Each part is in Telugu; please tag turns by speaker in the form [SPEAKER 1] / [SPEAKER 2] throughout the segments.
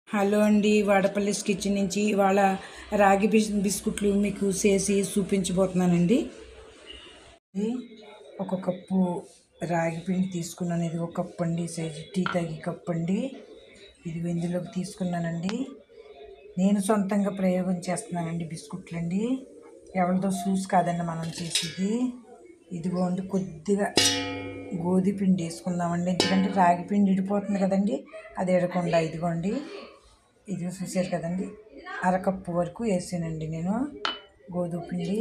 [SPEAKER 1] హలో అండి, వాడపల్లిస్ కిచెన్ నుంచి ఇవాళ రాగి బిస్కుట్లు మీకు చేసి చూపించబోతున్నానండి. ఒక కప్పు రాగి పిండి తీసుకున్నాను. ఇది ఒక కప్పు అండి, సైజు టీ తాగి కప్పు అండి. ఇది ఇందులోకి తీసుకున్నానండి. నేను సొంతంగా ప్రయోగం చేస్తున్నానండి. బిస్కుట్లు అండి, ఎవరితో చూసి కాదండి మనం చేసేది. ఇదిగోండి, కొద్దిగా గోధుమ పిండి వేసుకుందామండి, ఎందుకంటే రాగి పిండి ఇడిపోతుంది కదండి, అది ఎడకుండా. ఇదిగోండి, ఇది చూసారు కదండి, అరకప్పు వరకు వేసానండి నేను గోధుమ పిండి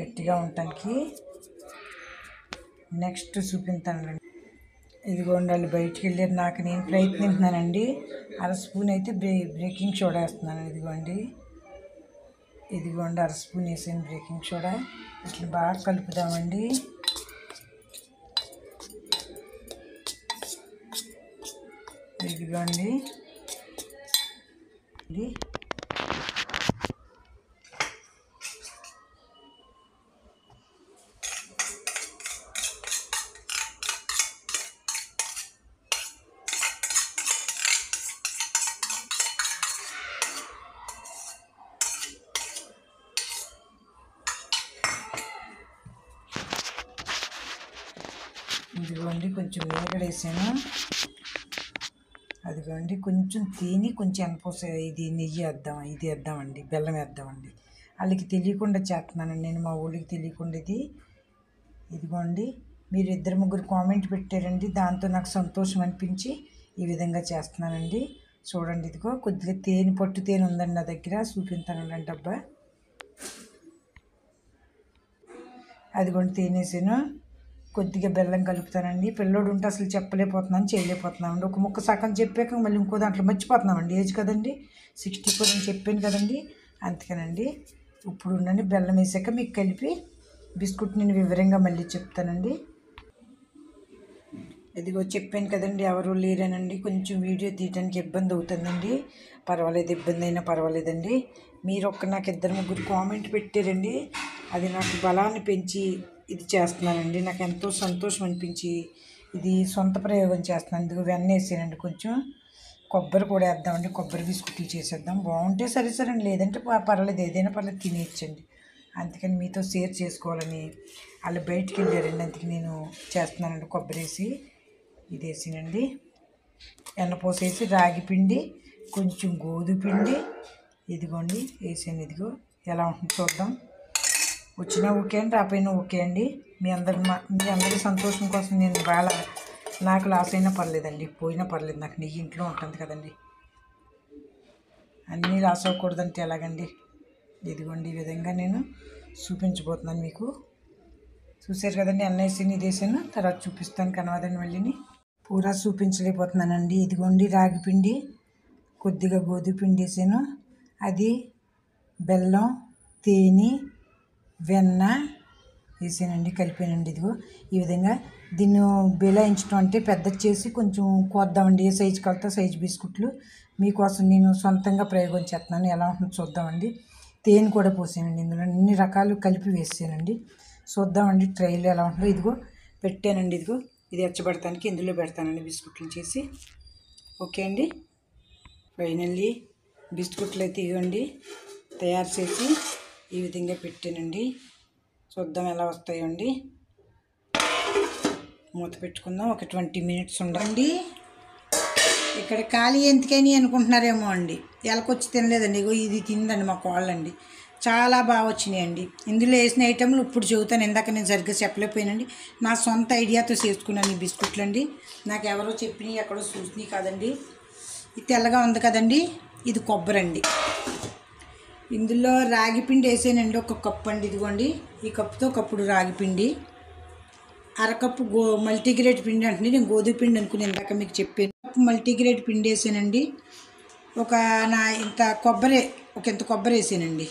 [SPEAKER 1] గట్టిగా ఉండటానికి. నెక్స్ట్ చూపిస్తానండి. ఇదిగోండి, వాళ్ళు బయటికి వెళ్ళారు, నాకు నేను ప్రయత్నిస్తున్నానండి. అర స్పూన్ అయితే బేకింగ్ సోడా వేస్తున్నాను. ఇదిగోండి అర స్పూన్ వేసాను బేకింగ్ సోడా. ఇట్లా బాగా కలుపుదామండి. ఇదిగోండి, కొంచెం వేగడ వేసాను. అదిగోండి, కొంచెం తిని కొంచెం ఎనపోస ఇది నెయ్యి వేద్దామండి, బెల్లం వేద్దామండి. వాళ్ళకి తెలియకుండా చేస్తున్నానండి నేను, మా ఊళ్ళకి తెలియకుండా. ఇదిగోండి, మీరు 2-3 కామెంట్ పెట్టారండి, దాంతో నాకు సంతోషం అనిపించి ఈ విధంగా చేస్తున్నానండి. చూడండి, ఇదిగో కొద్దిగా పట్టు తేనె ఉందండి నా దగ్గర, చూపిస్తానండి డబ్బా. అదిగోండి, తేనె వేసాను, కొద్దిగా బెల్లం కలుపుతానండి. పిల్లోడు ఉంటే అసలు చేయలేకపోతున్నామండి. ఒక ముక్క సగం చెప్పాక మళ్ళీ ఇంకో దాంట్లో మర్చిపోతున్నామండి. ఏజ్ కదండి, 64 అని చెప్పాను కదండి, అందుకనండి. ఇప్పుడు ఉండండి, బెల్లం వేసాక మీకు కలిపి బిస్కుట్ నేను వివరంగా మళ్ళీ చెప్తానండి. ఇదిగో చెప్పాను కదండి, ఎవరు లేరనండి, కొంచెం వీడియో తీయడానికి ఇబ్బంది అవుతుందండి. పర్వాలేదు, ఇబ్బంది అయినా పర్వాలేదండి. మీరు నాకు 2-3 కామెంట్ పెట్టారండి, అది నాకు బలాన్ని పెంచి ఇది చేస్తున్నానండి. నాకు ఎంతో సంతోషం అనిపించి ఇది సొంత ప్రయోగం చేస్తున్నాను. ఇదిగో వెన్న వేసానండి, కొంచెం కొబ్బరి కూడా వేద్దామండి. కొబ్బరి బిస్కుట్లు చేసేద్దాం, బాగుంటే సరేనండి, లేదంటే పర్వాలేదు, ఏదైనా పర్లేదు, తినేయచ్చండి. అందుకని మీతో షేర్ చేసుకోవాలని. వాళ్ళు బయటికి వెళ్ళారండి, అందుకే నేను చేస్తున్నానండి. కొబ్బరి వేసి ఇది వేసానండి, ఎన్నపోసేసి రాగి పిండి, కొంచెం గోధుమ పిండి, ఇదిగోండి వేసాను. ఇదిగో ఎలా ఉంటుంది చూద్దాం. వచ్చినా ఓకే అండి, రాపోయినా ఓకే అండి. మీ అందరి సంతోషం కోసం నేను నాకు లాస్ అయినా పర్లేదండి, పోయినా పర్లేదు, నాకు నెయ్యి ఇంట్లో ఉంటుంది కదండి. అన్నీ లాస్ అవ్వకూడదంటే ఎలాగండి. ఇదిగోండి, ఈ విధంగా నేను చూపించబోతున్నాను మీకు. చూసారు కదండి, అన్న వేసాను, ఇది వేసాను, తర్వాత చూపిస్తాను కనవదండి. మళ్ళీని పూరా చూపించలేకపోతున్నానండి. ఇదిగోండి రాగి పిండి, కొద్దిగా గోధుమ పిండి వేసాను, అది బెల్లం, తేనె, వెన్న వేసానండి, కలిపానండి. ఇదిగో ఈ విధంగా దీన్ని బేలాయించడం అంటే పెద్ద చేసి కొంచెం కోద్దామండి. ఏ సైజు కలితే సైజు బిస్కుట్లు మీకోసం నేను సొంతంగా ప్రయోగం చేస్తున్నాను, ఎలా ఉంటుందో చూద్దామండి. తేనె కూడా పోసానండి, ఇందులో అన్ని రకాలు కలిపి వేసానండి. చూద్దామండి ట్రైలో ఎలా ఉంటుందో. ఇదిగో పెట్టానండి, ఇదిగో ఇది ఎచ్చబెడతానికి ఇందులో పెడతానండి బిస్కుట్లు చేసి. ఓకే అండి, ఫైనల్లీ బిస్కుట్లు అయితే ఇవ్వండి తయారు చేసి ఈ విధంగా పెట్టానండి. చూద్దాం ఎలా వస్తాయండి. మూత పెట్టుకుందాం, ఒక 20 మినిట్స్ ఉండండి. ఇక్కడ ఖాళీ ఎందుకని అనుకుంటున్నారేమో అండి, ఎలకొచ్చి తినలేదండి. ఇగో ఇది తిందండి మా కోళ్ళండి, చాలా బాగా వచ్చినాయండి. ఇందులో వేసిన ఐటెంలు ఇప్పుడు చెబుతాను, ఇందాక నేను సరిగ్గా చెప్పలేకపోయానండి. నా సొంత ఐడియాతో చేసుకున్నాను ఈ బిస్కుట్లు అండి. నాకు ఎవరో చెప్పినవి ఎక్కడో చూసినవి కాదండి. ఇది తెల్లగా ఉంది కదండి, ఇది కొబ్బరి అండి. ఇందులో రాగి పిండి వేసానండి, ఒక కప్పు అండి. ఇదిగోండి, ఈ కప్పుతో కప్పుడు రాగి పిండి, అరకప్పు మల్టీగ్రేట్ పిండి అంటే నేను గోధుమ పిండి అనుకుని ఇందాక మీకు చెప్పాను. మల్టీగ్రేట్ పిండి వేసానండి. ఇంత కొబ్బరి వేసానండి.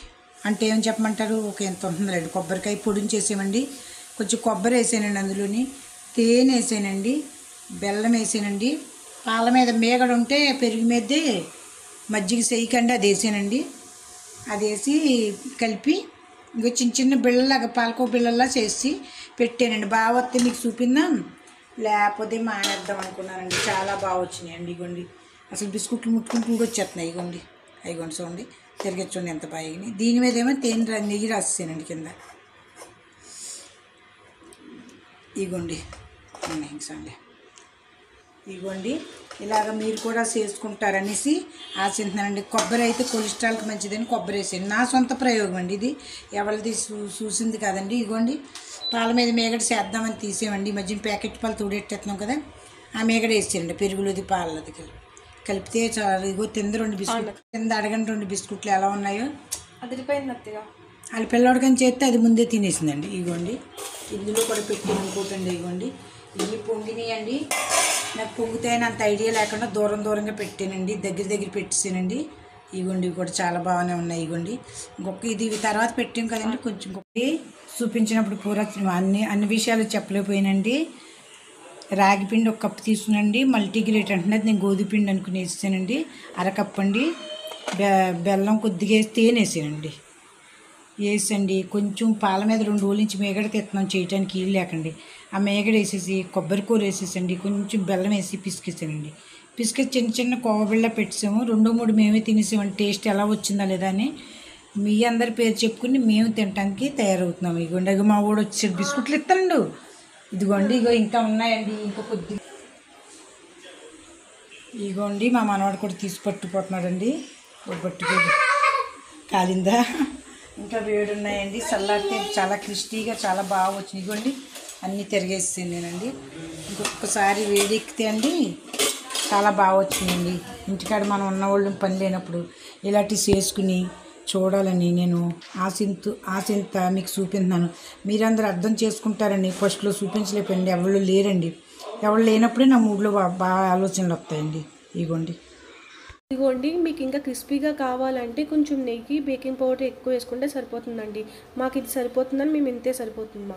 [SPEAKER 1] అంటే ఏం చెప్పమంటారు, ఒక ఎంత ఉంటుందండి, కొబ్బరికాయ పొడిని చేసామండి. కొంచెం కొబ్బరి వేసానండి, అందులోని తేనె వేసానండి, బెల్లం వేసానండి, పాల మీద మేగడ ఉంటే పెరుగు మీదే మజ్జిగ చేయకండి, అది వేసానండి. అది వేసి కలిపి ఇంకో చిన్న చిన్న బిళ్ళలాగా పాలకో బిళ్ళలా చేసి పెట్టానండి. బాగా వస్తే మీకు చూపిందాం, లేకపోతే మానేద్దాం అనుకున్నానండి. చాలా బాగా వచ్చినాయండి. ఇగోండి అసలు బిస్కుట్లు ముట్టుకుంటూ వచ్చేస్తున్నాయి. ఇగోండి చూడండి, తిరిగొచ్చండి ఎంత బాగా. దీని మీద ఏమో నెయ్యి రాసేసానండి కింద. ఇగోండి ఇగోండి ఇలాగ మీరు కూడా చేసుకుంటారనేసి ఆశిస్తున్నానండి. కొబ్బరి అయితే కొలెస్ట్రాల్కి మంచిదని కొబ్బరి వేసాను. నా సొంత ప్రయోగం అండి ఇది, ఎవరిది చూసింది కాదండి. ఇగోండి పాల మీద మేగడ చేద్దామని తీసేమండి. ఈ మధ్యన ప్యాకెట్ పాలు తోడెట్టేస్తున్నాం కదా, ఆ మేగడ వేసానండి పెరుగులోది పాలది కలిపితే చాలా. ఇగో తింద 2 బిస్కుట్లు కింద అడగండి, 2 బిస్కుట్లు ఎలా ఉన్నాయో.
[SPEAKER 2] అదిరిపోయింది అత్తగా.
[SPEAKER 1] వాళ్ళ పిల్లవాడికని చేస్తే అది ముందే తినేసిందండి. ఇగోండి ఇందులో కూడా పెట్టాను అనుకోటండి. ఇగోండి ఇవి పొంగినాయండి. నాకు పొంగుతాయని అంత ఐడియా లేకుండా దూరంగా పెట్టానండి, దగ్గర పెట్టేసానండి. ఇగోండి కూడా చాలా బాగానే ఉన్నాయి. ఇగోండి ఇంకొక ఇవి తర్వాత పెట్టాం కదండి. కొంచెం చూపించినప్పుడు పూర అన్ని విషయాలు చెప్పలేకపోయానండి. రాగి పిండి 1 కప్పు తీసుకునండి. మల్టీగ్రేట్ అంటున్నది, నేను గోధుమ పిండి అనుకుని వేసానండి. 1/2 కప్పు అండి. బెల్లం కొద్దిగా వేసి తేనె వేసానండి. వేసండి కొంచెం పాల మీద 2 రోజుల నుంచి మేగడ తెస్తున్నాం చేయడానికి ఇల్లు లేకండి. ఆ మేగడ వేసేసి కొబ్బరి కూర వేసేసండి, కొంచెం బెల్లం వేసి పిసికేసానండి. పిసికేసి చిన్న కోవ బిళ్ళ పెట్టాము. 2-3 మేమే తినేసామండి. టేస్ట్ ఎలా వచ్చిందా లేదా అని మీ అందరి పేరు చెప్పుకుని మేము తినడానికి తయారవుతున్నాము. ఇగోండి మా వాడు వచ్చాడు, బిస్కుట్లు ఇస్తాడు. ఇదిగోండి ఇంకా ఉన్నాయండి, ఇంకా కొద్ది. ఇగోండి మా మనవాడు కూడా తీసి పట్టుకుపోతున్నాడండి. పట్టుకోడు కాలిందా, ఇంకా వేడి ఉన్నాయండి. చల్లారితే చాలా క్రిస్పీగా చాలా బాగా వచ్చినాయి. ఇగోండి అన్నీ తిరిగేస్తాను నేనండి. ఇంకొకసారి వేడెక్కితే అండి చాలా బాగా వచ్చినాయండి. ఇంటికాడ మనం ఉన్నవాళ్ళు పని లేనప్పుడు ఇలాంటివి చేసుకుని చూడాలని నేను ఆశంత మీకు చూపిస్తున్నాను. మీరందరూ అర్థం చేసుకుంటారని ఫస్ట్లో చూపించలేకపోయింది. ఎవరు లేరండి. ఎవరు లేనప్పుడే నా మూడ్లో బాగా ఆలోచనలు వస్తాయండి.
[SPEAKER 2] ఇదిగోండి మీకు ఇంకా క్రిస్పీగా కావాలంటే కొంచెం నెయ్యి, బేకింగ్ పౌడర్ ఎక్కువ వేసుకుంటే సరిపోతుందండి. మాకు ఇది సరిపోతుందని మేము ఇంతే సరిపోతుంది మాకు.